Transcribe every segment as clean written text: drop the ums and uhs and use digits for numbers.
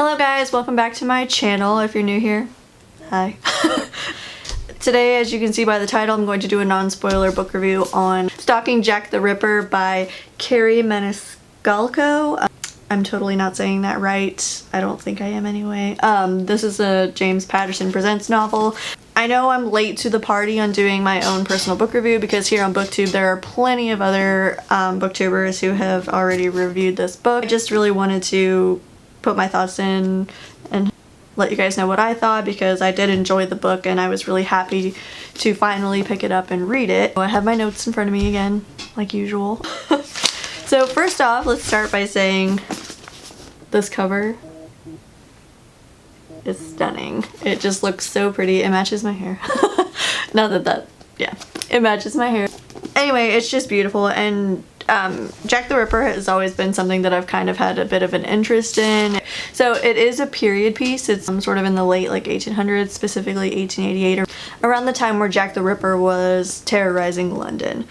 Hello guys, welcome back to my channel. If you're new here, hi. Today, as you can see by the title, I'm going to do a non-spoiler book review on Stalking Jack the Ripper by Carrie Maniscalco. I'm totally not saying that right. I don't think I am anyway. This is a James Patterson Presents novel. I know I'm late to the party on doing my own personal book review because here on BookTube there are plenty of other booktubers who have already reviewed this book. I just really wanted to put my thoughts in and let you guys know what I thought because I did enjoy the book and I was really happy to finally pick it up and read it. I have my notes in front of me again, like usual. So first off, let's start by saying this cover is stunning. It just looks so pretty. It matches my hair. Yeah, it matches my hair. Anyway, it's just beautiful, and Jack the Ripper has always been something that I've kind of had a bit of an interest in. So it is a period piece. It's sort of in the late 1800s, specifically 1888, or around the time where Jack the Ripper was terrorizing London.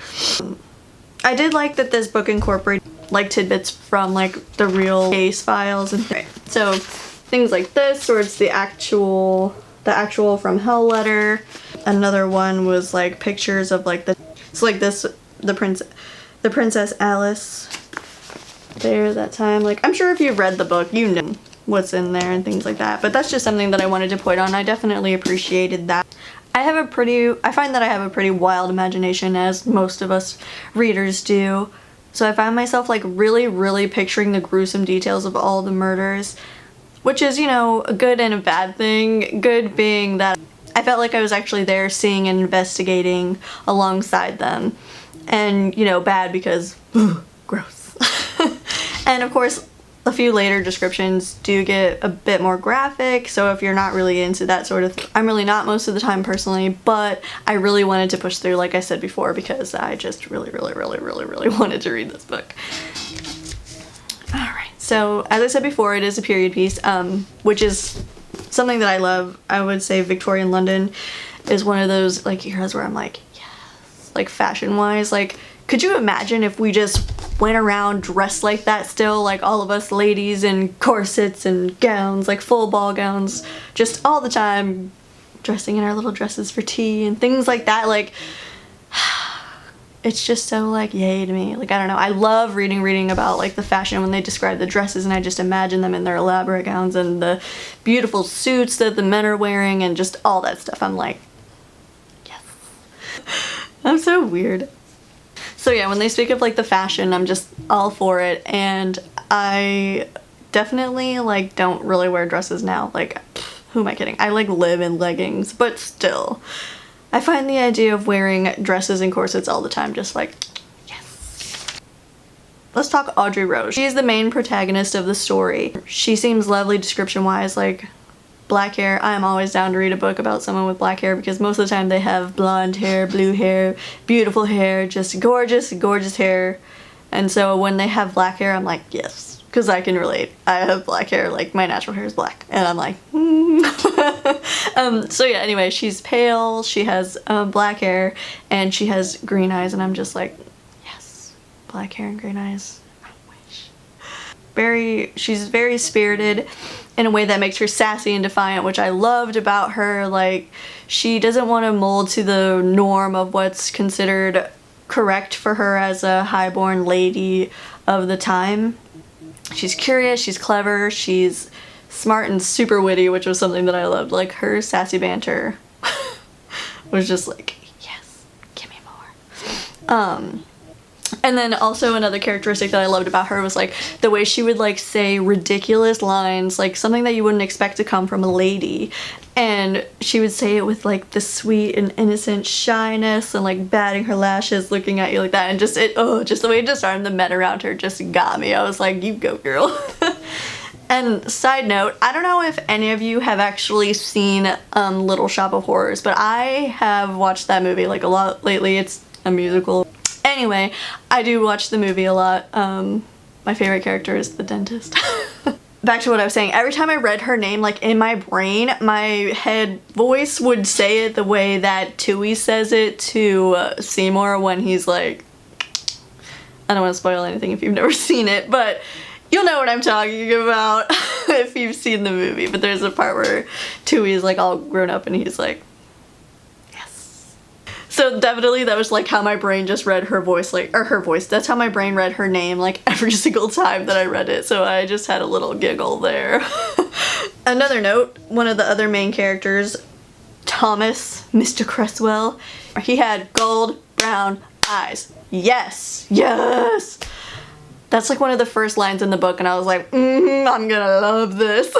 I did like that this book incorporated tidbits from the real case files and so things like this, or it's the actual from Hell letter. Another one was pictures of the Princess Alice there that time. I'm sure if you've read the book you know what's in there and things like that, but that's just something that I wanted to point on. I definitely appreciated that. I find that I have a pretty wild imagination, as most of us readers do, so I find myself really picturing the gruesome details of all the murders, which is, a good and a bad thing. Good being that I felt like I was actually there seeing and investigating alongside them, and bad because gross. And of course a few later descriptions do get a bit more graphic, so if you're not really into that sort of I'm really not most of the time personally, but I really wanted to push through, like I said before, because I just really wanted to read this book. Alright, so as I said before, it is a period piece, which is something that I love. I would say Victorian London is one of those eras where I'm yes, fashion wise, could you imagine if we just went around dressed like that still, all of us ladies in corsets and gowns, full ball gowns, just all the time, dressing in our little dresses for tea and things like that. It's just so yay to me. I don't know, I love reading about the fashion when they describe the dresses, and I just imagine them in their elaborate gowns and the beautiful suits that the men are wearing and just all that stuff. I'm yes. I'm so weird. So yeah, when they speak of the fashion, I'm just all for it, and I definitely don't really wear dresses now. Who am I kidding? I live in leggings, but still I find the idea of wearing dresses and corsets all the time just yes. Let's talk Audrey Rose. She is the main protagonist of the story. She seems lovely description wise, black hair. I am always down to read a book about someone with black hair because most of the time they have blonde hair, blue hair, beautiful hair, just gorgeous hair. And so when they have black hair, I'm yes, because I can relate. I have black hair, my natural hair is black, and I'm so yeah, anyway, she's pale, she has black hair, and she has green eyes, and I'm just yes, black hair and green eyes. I wish. She's very spirited in a way that makes her sassy and defiant, which I loved about her. She doesn't want to mold to the norm of what's considered correct for her as a highborn lady of the time. She's curious, she's clever, she's smart and super witty, which was something that I loved. Her sassy banter was just yes, give me more. And then also another characteristic that I loved about her was the way she would say ridiculous lines, something that you wouldn't expect to come from a lady, and she would say it with the sweet and innocent shyness and batting her lashes, looking at you like that, and just the way it just started, the men around her just got me. I was you go girl. And side note, I don't know if any of you have actually seen Little Shop of Horrors, but I have watched that movie a lot lately. It's a musical. Anyway, I do watch the movie a lot. My favorite character is the dentist. Back to what I was saying, every time I read her name, in my brain, my head voice would say it the way that Tui says it to Seymour when he's I don't want to spoil anything if you've never seen it, but You'll know what I'm talking about if you've seen the movie, but there's a part where Tui's like all grown up and he's like, yes. So definitely that was like how my brain just read her voice, like, or her voice. That's how my brain read her name like every single time that I read it. So I just had a little giggle there. Another note, one of the other main characters, Thomas, Mr. Cresswell, he had gold brown eyes. Yes, yes. That's like one of the first lines in the book and I was like, I'm gonna love this.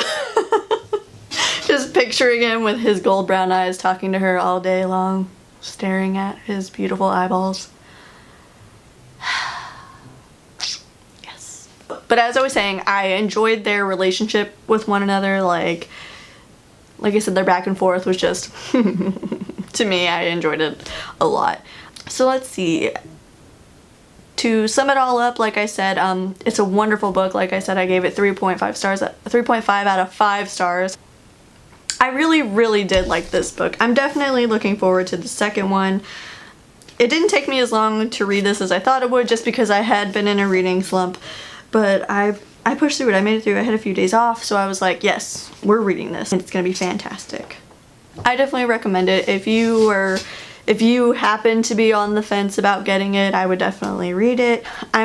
Just picturing him with his gold brown eyes talking to her all day long, staring at his beautiful eyeballs. Yes. But as I was saying, I enjoyed their relationship with one another. Like I said, their back and forth was just, to me, I enjoyed it a lot. So let's see. To sum it all up, like I said, it's a wonderful book. Like I said, I gave it 3.5 stars, 3.5 out of 5 stars. I really, really did like this book. I'm definitely looking forward to the second one. It didn't take me as long to read this as I thought it would, just because I had been in a reading slump, but I pushed through it. I made it through. I had a few days off, so I was like, yes, we're reading this, and it's gonna be fantastic. I definitely recommend it. If you happen to be on the fence about getting it, I would definitely read it. I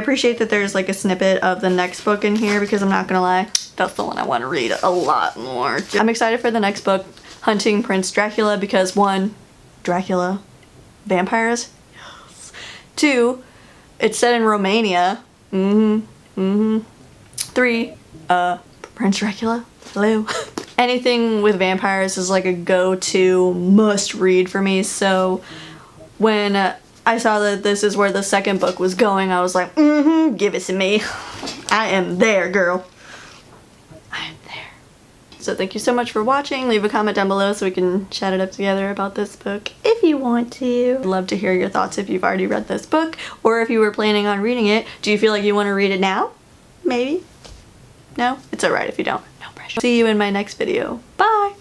appreciate that there's like a snippet of the next book in here, because I'm not gonna lie, that's the one I want to read a lot more. I'm excited for the next book, Hunting Prince Dracula, because 1, Dracula, vampires, yes. 2, it's set in Romania. 3, Prince Dracula, hello. Anything with vampires is like a go-to must read for me, so when I saw that this is where the second book was going, I was like, give it to me. I am there, girl. I am there. So thank you so much for watching. Leave a comment down below so we can chat it up together about this book if you want to. I'd love to hear your thoughts if you've already read this book, or if you were planning on reading it. Do you feel like you want to read it now? Maybe? No? It's alright if you don't. No pressure. See you in my next video. Bye!